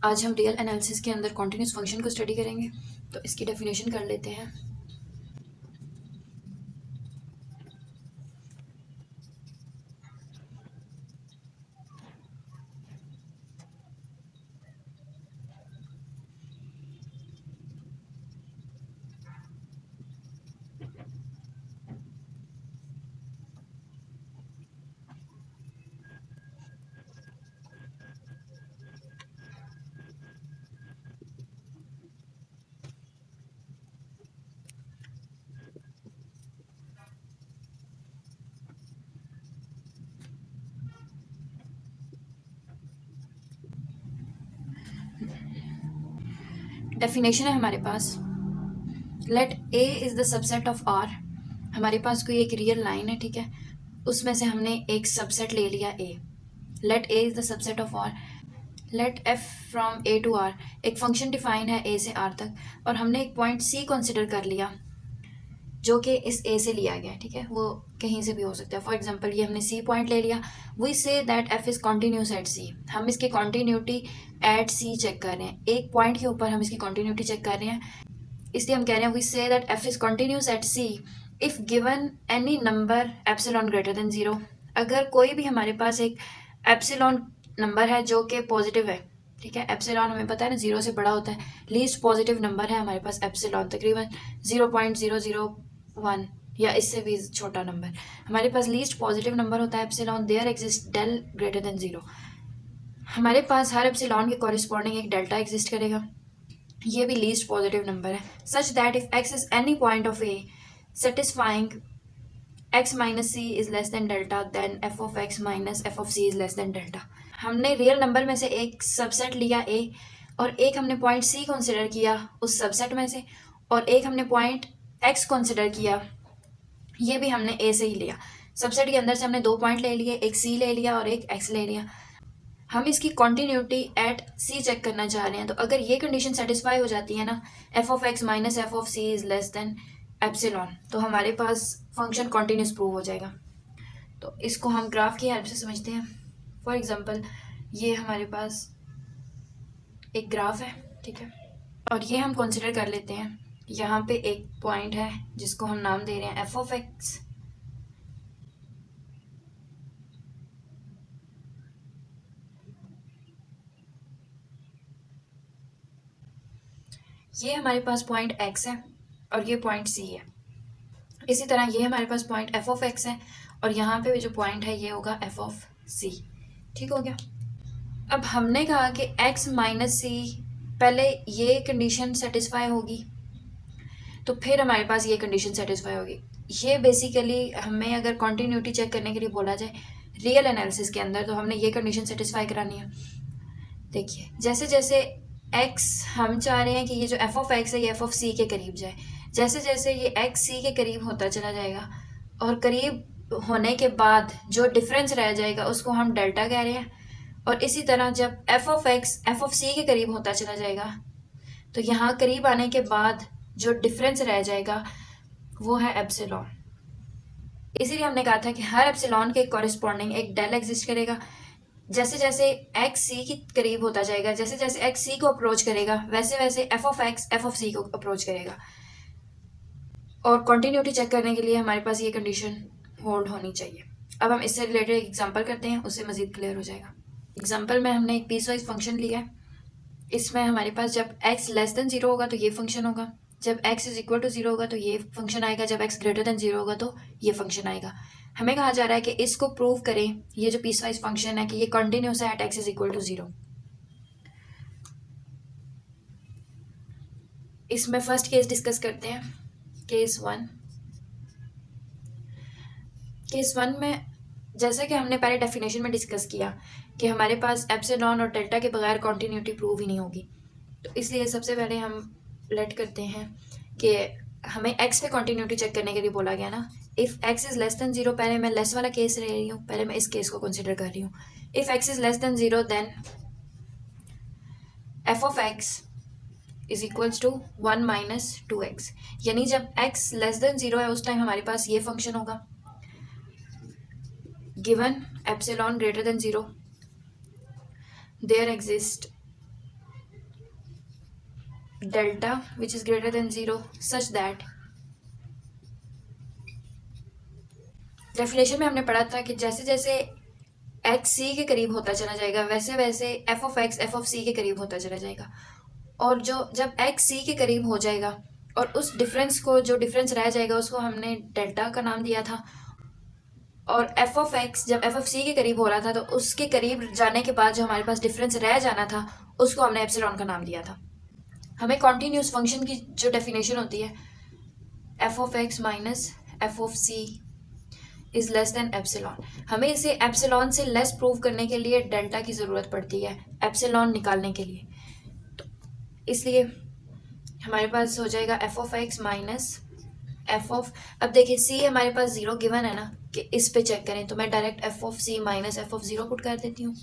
आज हम real analysis के अंदर कॉन्टिन्यूस फंक्शन को स्टडी करेंगे। तो इसकी डेफिनेशन कर लेते हैं। डेफिनेशन है हमारे पास, let A is the subset of R. हमारे पास कोई एक रियल लाइन है, ठीक है, उसमें से हमने एक सबसेट ले लिया A. Let A is the subset of R. Let F from A to R, एक फंक्शन डिफाइन है ए से आर तक, और हमने एक पॉइंट सी कंसिडर कर लिया जो कि इस ए से लिया गया है, ठीक है, वो कहीं से भी हो सकता है। फॉर एग्जांपल ये हमने सी पॉइंट ले लिया। We say that F is continuous at C. हम इसकी कॉन्टीन्यूटी एट सी चेक कर रहे हैं, एक पॉइंट के ऊपर हम इसकी कॉन्टीन्यूटी चेक कर रहे हैं, इसलिए हम कह रहे हैं we say that F is continuous at c if given any number epsilon greater than zero. अगर कोई भी हमारे पास एक एप्सिलॉन नंबर है जो कि पॉजिटिव है, ठीक है, एप्सिलॉन हमें पता है ना, जीरो से बड़ा होता है, लीस्ट पॉजिटिव नंबर है हमारे पास एप्सिलॉन, तकरीबन 0.001 या इससे भी छोटा नंबर हमारे पास लीस्ट पॉजिटिव नंबर होता है epsilon. There exist del greater than zero. हमारे पास हर एप्सिलॉन के कॉरिस्पॉन्डिंग एक डेल्टा एग्जिस्ट करेगा, ये भी लीस्ट पॉजिटिव नंबर है। Such that if x is any point of a satisfying x minus c is less than delta, then f of x minus F of c is less than delta. हमने real number में से एक subset लिया ए, और एक हमने point C consider किया उस सबसेट में से, और एक हमने पॉइंट एक्स कंसिडर किया, ये भी हमने ए से ही लिया। सबसेट के अंदर से हमने दो पॉइंट ले लिए, एक सी ले लिया और एक एक्स ले लिया। हम इसकी कॉन्टीन्यूटी एट सी चेक करना चाह रहे हैं, तो अगर ये कंडीशन सेटिस्फाई हो जाती है ना, f of x minus F of c is less than epsilon, तो हमारे पास फंक्शन कॉन्टीन्यूस प्रूव हो जाएगा। तो इसको हम ग्राफ की हेल्प से समझते हैं। फॉर एग्जांपल ये हमारे पास एक ग्राफ है, ठीक है, और ये हम कंसिडर कर लेते हैं यहाँ पे एक पॉइंट है जिसको हम नाम दे रहे हैं एफ ऑफ एक्स। ये हमारे पास पॉइंट एक्स है और ये पॉइंट सी है। इसी तरह ये हमारे पास पॉइंट एफ ऑफ एक्स है और यहाँ पे भी जो पॉइंट है ये होगा एफ ऑफ सी। ठीक हो गया। अब हमने कहा कि एक्स माइनस सी, पहले ये कंडीशन सेटिस्फाई होगी तो फिर हमारे पास ये कंडीशन सेटिस्फाई होगी। ये बेसिकली हमें अगर कॉन्टीन्यूटी चेक करने के लिए बोला जाए रियल एनालिसिस के अंदर, तो हमने ये कंडीशन सेटिस्फाई करानी है। देखिए जैसे जैसे एक्स, हम चाह रहे हैं कि ये जो एफ ऑफ एक्स है ये एफ ऑफ सी के करीब जाए। जैसे जैसे ये एक्स सी के करीब होता चला जाएगा और करीब होने के बाद जो डिफरेंस रह जाएगा उसको हम डेल्टा कह रहे हैं, और इसी तरह जब F of X F of C के करीब होता चला जाएगा तो यहाँ करीब आने के बाद जो डिफरेंस रह जाएगा वो है एप्सिलॉन। इसीलिए हमने कहा था कि हर एप्सिलॉन के कॉरिस्पॉन्डिंग एक डेल एग्जिस्ट करेगा। जैसे जैसे एक्स सी के करीब होता जाएगा, जैसे जैसे एक्स सी को अप्रोच करेगा, वैसे वैसे F of X F of C को अप्रोच करेगा। और कॉन्टीन्यूटी चेक करने के लिए हमारे पास ये कंडीशन होल्ड होनी चाहिए। अब हम इससे रिलेटेड एक एग्जांपल करते हैं, उससे मजीद क्लियर हो जाएगा। एग्जांपल में हमने एक पीस वाइज फंक्शन लिया है। इसमें हमारे पास जब एक्स लेस देन जीरो होगा तो ये फंक्शन होगा, जब x is equal to zero होगा तो ये फंक्शन आएगा, जब एक्स ग्रेटर देन जीरो होगा तो ये फंक्शन आएगा। हमें कहा जा रहा है कि इसको प्रूव करें, ये जो पीस वाइज फंक्शन है कि ये कंटिन्यूस है at x is equal to zero. इसमें फर्स्ट केस डिस्कस करते हैं, केस वन। केस वन में जैसे कि हमने पहले डेफिनेशन में डिस्कस किया कि हमारे पास एप्सिलॉन और डेल्टा के बगैर कॉन्टीन्यूटी प्रूव ही नहीं होगी, तो इसलिए सबसे पहले हम लेट करते हैं कि हमें एक्स पे कॉन्टीन्यूटी चेक करने के लिए बोला गया ना। If x is less than zero, पहले मैं लेस वाला केस ले रही हूँ, पहले मैं इस केस को कंसिडर कर रही हूँ। If x is less than zero then f of x is equals to 1 minus 2x, यानी जब x लेस देन जीरो है उस टाइम हमारे पास ये फंक्शन होगा। Given epsilon greater than zero, there exist delta which is greater than 0 such that, definition में हमने पढ़ा था कि जैसे जैसे एक्स सी के करीब होता चला जाएगा वैसे वैसे F of X F of C के करीब होता चला जाएगा, और जो जब एक्स सी के करीब हो जाएगा और उस डिफरेंस को, जो डिफरेंस रह जाएगा उसको हमने डेल्टा का नाम दिया था, और एफ ऑफ एक्स जब एफ ऑफ सी के करीब हो रहा था तो उसके करीब जाने के बाद जो हमारे पास डिफरेंस रह जाना था उसको हमने एप्सिलॉन का नाम दिया था। हमें कॉन्टीन्यूस फंक्शन की जो डेफिनेशन होती है f of x minus F of c is less than epsilon, हमें इसे एप्सिलॉन से लेस प्रूव करने के लिए डेल्टा की ज़रूरत पड़ती है एप्सिलॉन निकालने के लिए। तो इसलिए हमारे पास हो जाएगा F of x minus F of, अब देखिए सी हमारे पास 0 गिवन है ना, कि इस पे चेक करें तो मैं direct f of c minus F of 0 put कर देती हूँ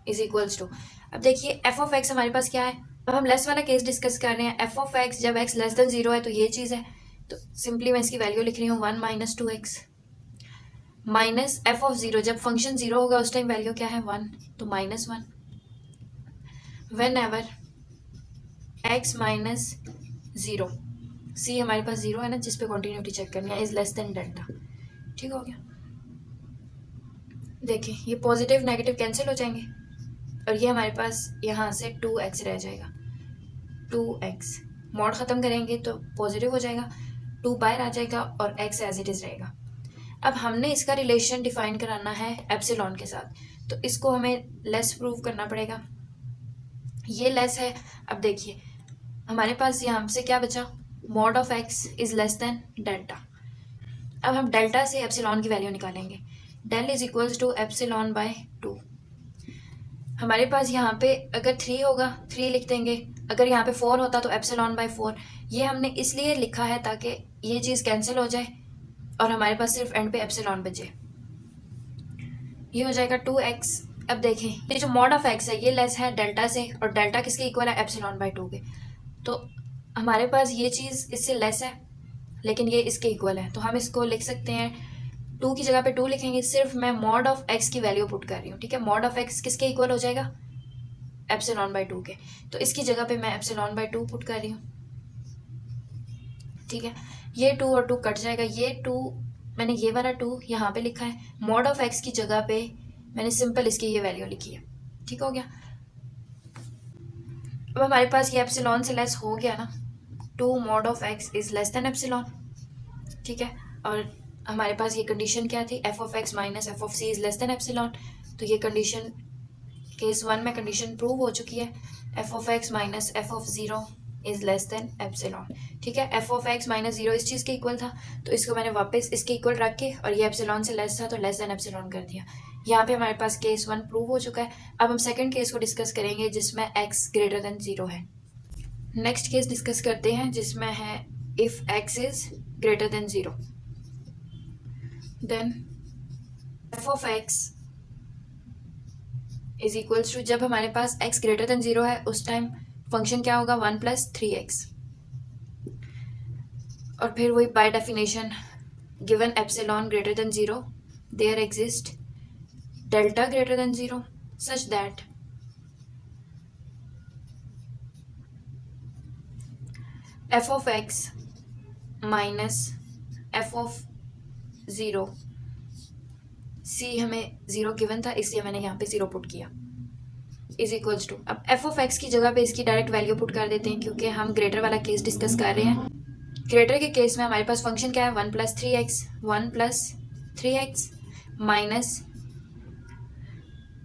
इज इक्वल्स टू, अब देखिए एफ ऑफ एक्स हमारे पास क्या है, अब हम लेस वाला केस डिस्कस कर रहे हैं। एफ ऑफ एक्स जब एक्स लेस देन 0 है तो ये चीज़ है, तो सिंपली मैं इसकी वैल्यू लिख रही हूँ 1 minus 2x minus F of 0, जब फंक्शन 0 होगा उस टाइम वैल्यू क्या है 1, तो -1 वेन एवर एक्स माइनस 0, सी हमारे पास 0 है ना जिस पे कॉन्टीन्यूटी चेक करनी है, इज लेस देन डेल्टा। ठीक हो गया, देखिए ये पॉजिटिव नेगेटिव कैंसिल हो जाएंगे और ये हमारे पास यहाँ से 2x रह जाएगा, 2x मॉड ख़त्म करेंगे तो पॉजिटिव हो जाएगा, 2 बाहर आ जाएगा और x एज इट इज़ रहेगा। अब हमने इसका रिलेशन डिफाइन कराना है एप्सिलॉन के साथ, तो इसको हमें लेस प्रूव करना पड़ेगा, ये लेस है। अब देखिए हमारे पास यहाँ से क्या बचा, mod of x is less than delta. अब हम डेल्टा से एप्सिलॉन की वैल्यू निकालेंगे, del is equals to epsilon by 2। हमारे पास यहाँ पे अगर 3 होगा 3 लिख देंगे, अगर यहाँ पे 4 होता तो एप्सिलॉन बाय 4। ये हमने इसलिए लिखा है ताकि ये चीज़ कैंसिल हो जाए और हमारे पास सिर्फ एंड पे एप्सिलॉन बचे, ये हो जाएगा 2x। अब देखें ये जो मॉड ऑफ एक्स है ये लेस है डेल्टा से, और डेल्टा किसके इक्वल है एप्सिलॉन बाय 2 के, तो हमारे पास ये चीज़ इससे लेस है लेकिन ये इसके इक्वल है, तो हम इसको लिख सकते हैं 2 की जगह पे 2 लिखेंगे, सिर्फ मैं मॉड ऑफ एक्स की वैल्यू पुट कर रही हूँ। ठीक है, मॉड ऑफ एक्स किसके इक्वल हो जाएगा एप्सिलॉन बाय 2 के, तो इसकी जगह पे मैं एप्सिलॉन बाय 2 पुट कर रही हूँ। ठीक है, ये 2 और 2 कट जाएगा, ये 2 मैंने ये वाला 2 यहाँ पे लिखा है, मॉड ऑफ एक्स की जगह पे मैंने सिंपल इसकी ये वैल्यू लिखी है। ठीक हो गया, अब हमारे पास ये एप्सिलॉन से लेस हो गया ना, 2 mod of x is less than epsilon. ठीक है, और हमारे पास ये कंडीशन क्या थी, f of x minus F of c is less than epsilon, तो ये कंडीशन केस 1 में कंडीशन प्रूव हो चुकी है, f of x minus F of 0 is less than epsilon. ठीक है, एफ ऑफ एक्स माइनस 0 इस चीज़ के इक्वल था तो इसको मैंने वापस इसके इक्वल रख के, और ये एप्सिलॉन से लेस था तो लेस देन एप्सिलॉन कर दिया। यहाँ पे हमारे पास केस 1 प्रूव हो चुका है। अब हम सेकंड केस को डिस्कस करेंगे जिसमें x ग्रेटर देन 0 है। नेक्स्ट केस डिस्कस करते हैं जिसमें है if x is greater than 0 then f of x is equals to, जब हमारे पास x ग्रेटर देन 0 है उस टाइम फंक्शन क्या होगा 1 + 3x, और फिर वही by definition given epsilon greater than 0 there exist delta greater than 0 such that f of x minus F of 0, c हमें 0 गिवन था इसलिए मैंने यहाँ पे 0 पुट किया, इज इक्वल्स टू, अब एफ ऑफ एक्स की जगह पे इसकी डायरेक्ट वैल्यू पुट कर देते हैं क्योंकि हम ग्रेटर वाला केस डिस्कस कर रहे हैं। ग्रेटर के केस में हमारे पास फंक्शन क्या है 1 + 3x, 1 + 3x माइनस,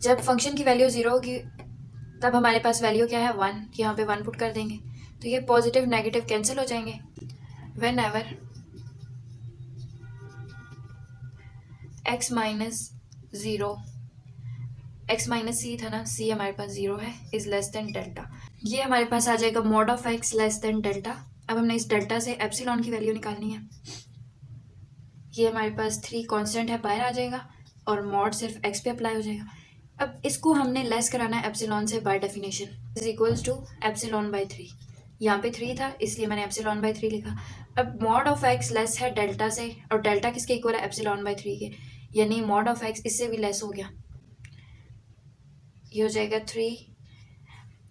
जब फंक्शन की वैल्यू 0 होगी तब हमारे पास वैल्यू क्या है 1, यहाँ पे 1 पुट कर देंगे तो ये पॉजिटिव नेगेटिव कैंसिल हो जाएंगे। Whenever x minus 0, x minus C था ना, सी हमारे पास 0 है, इज लेस देन डेल्टा, ये हमारे पास आ जाएगा mod of x less than delta. अब हमने इस डेल्टा से एप्सिलॉन की वैल्यू निकालनी है, ये हमारे पास 3 कांस्टेंट है बाहर आ जाएगा और मॉड सिर्फ x पे अप्लाई हो जाएगा। अब इसको हमने लेस कराना है एप्सिलॉन से by definition, is equals to epsilon by 3, यहाँ पे 3 था इसलिए मैंने एप्सिलॉन बाय 3 लिखा। अब मॉड ऑफ x लेस है डेल्टा से, और डेल्टा किसके इक्वल है एप्सिलॉन बाय 3 के, यानी मॉड ऑफ x इससे भी लेस हो गया, ये हो जाएगा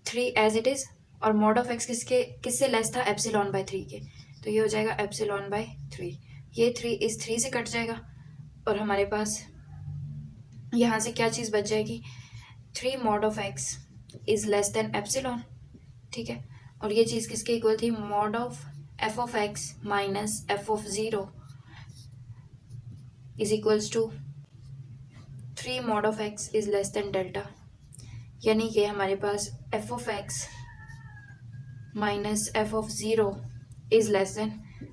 3 एज इट इज़, और मॉड ऑफ एक्स किससे लेस था, एप्सिलॉन बाय 3 के, तो ये हो जाएगा एप्सिलॉन बाय 3। ये 3 इस 3 से कट जाएगा और हमारे पास यहाँ से क्या चीज़ बच जाएगी, 3 mod of X is less than epsilon, ठीक है। और ये चीज़ किसके इक्वल थी, mod of F of x minus F of zero is equals to 3 mod of x is less than delta, यानी कि हमारे पास F of x minus F of zero is less than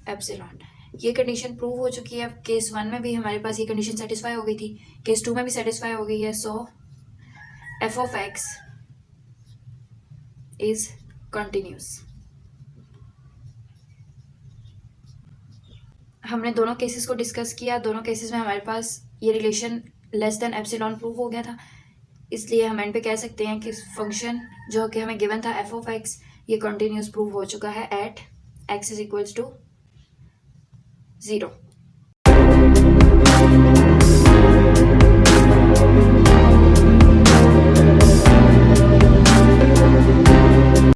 epsilon. ये condition prove हो चुकी है। Case 1 में भी हमारे पास ये कंडीशन सेटिस्फाई हो गई थी, केस 2 में भी सेटिस्फाई हो गई है। So F of x is continuous. हमने दोनों केसेस को डिस्कस किया, दोनों केसेस में हमारे पास ये relation less than epsilon prove हो गया था, इसलिए हम एंड पे कह सकते हैं कि फंक्शन जो कि हमें गिवन था एफ ऑफ एक्स, ये कंटिन्यूस प्रूव हो चुका है at x is equals to 0।